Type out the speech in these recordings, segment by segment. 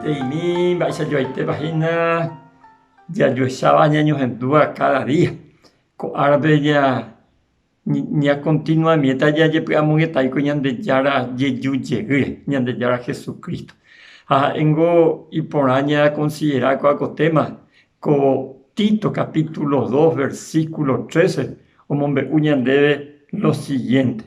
y vais a yo ahí te vagina, ya yo estaba años en duda cada día. Con árabe ya, ni a continuamente ya llevamos que está con de yara llegue, de yara Jesucristo. Engo y por año considerar con tema, con Tito capítulo 2, versículo 13, como me uñan debe lo siguiente.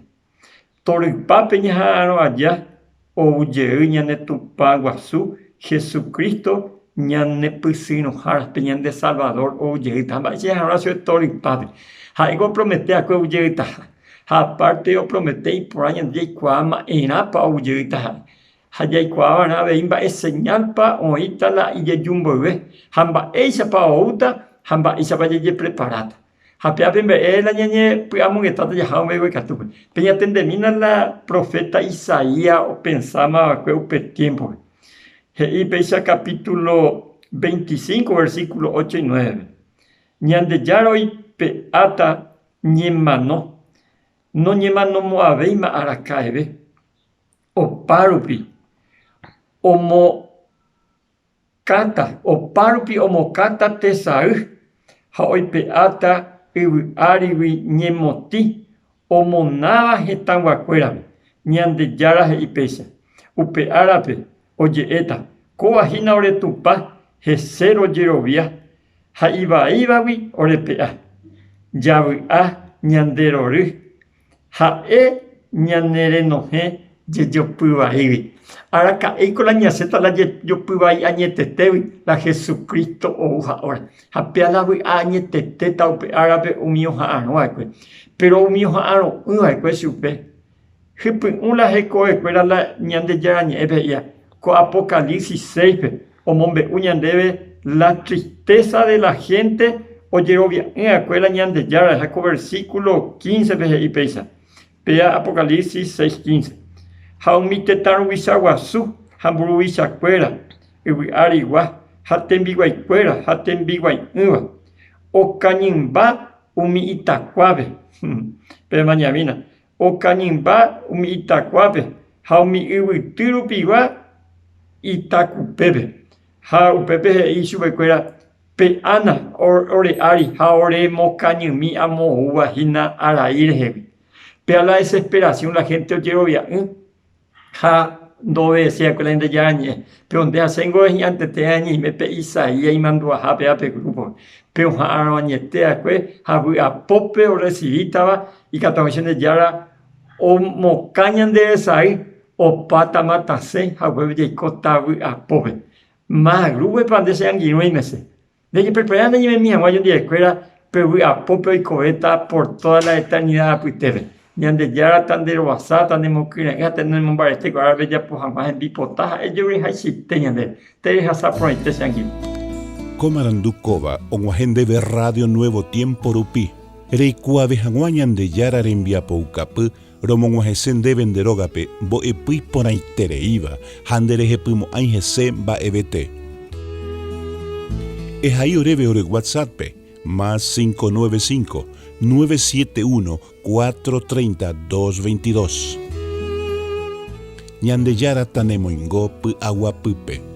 Toripape ñajaro allá, o ñane tupa guazú, Jesucristo ñane pisino harpe ñande Salvador o yeita. Ya ahora toripape. Haigo promete a que o yeita. Aparte yo prometí por año de cuama en apa o yeita. Hayay cuava ve imba es señal pa oita la y yumbo ve. Hamba esa pa outa, hamba esa vaya preparada. Hapeape la ñañe pegamos que está ya jaume y catupe. Peña tendemina la profeta Isaías o pensaba que upe tiempo. Y peisa capítulo 25 versículo 8 y 9. Ñande yaro y peata ñemano. No ñemano moaveima aracaebe. O parupi. O mo cata. O parupi o mo cata tesaú. Haoi peata ariwi ñemoti o monaba getanguacuera ñande yara y pesa upe árape oye eta coajina ore tupa jesero yerovia ha ibawi ore pea yavi a ñanderory ha ñanere noje yeyopyvaivi araka con la ñaceta la yopyvai añetetevi la Jesucristo ouja ahora hapea la añetete taupe árape umio ha'aro'akue pero umio ha'aro'ỹva'ekue chupe hypy'ũ la heko'ekuéra la ñandejara ñe'ẽpe ia ko Apocalipsis 6 omombe'u ñandéve la tristeza de la gente ojerovia'ỹ'akue la ñandejara ha ko versículo 15 pehe'i péicha pea Apocalipsis 6:15 ha umi tetãruvisa guasu ha mburuvichakuéra yvy'arigua ha tembiguaikuéra ha tembiguai'ỹva okañymba umi itakuápe pe mañamina okañymba umi itakuápe ha umi yvyty rupigua itakupépe ha upépe he'i chupekuéra pe'ána ore'ári ha ore mokañymi amohúva arai rehegui pea la desesperación la gente ojerovia'ỹ ha no obedecía con la indeyarañe pero donde hacengo ante te añime pe Isaías y mandó a pe grupo pero ha arañetea que ha apope o recibitaba y catamación de yara o mocañan de esai o pata matase ha hueve de cota apope más grupo para se anguino y mese de que preparan de mi aguayo de escuela pero apope y coheta por toda la eternidad puiteve ñande yara tan de roasa tan de moquira ya tenemos barete que ahora ya pues jamás en bipotaja ellos hay sistema de te hasa proyecto sanguí Comarandukova onguajende de Radio Nuevo Tiempo Rupi reikuave hanguañan de yara rembia poukapu romonguajesen de venderogape bo epui ponaitere iba handereje pumo aingese ba ebete es ahí oreve ore WhatsApp más 595 971 430 222 Ñande yara tanemo ingo pu agua pupe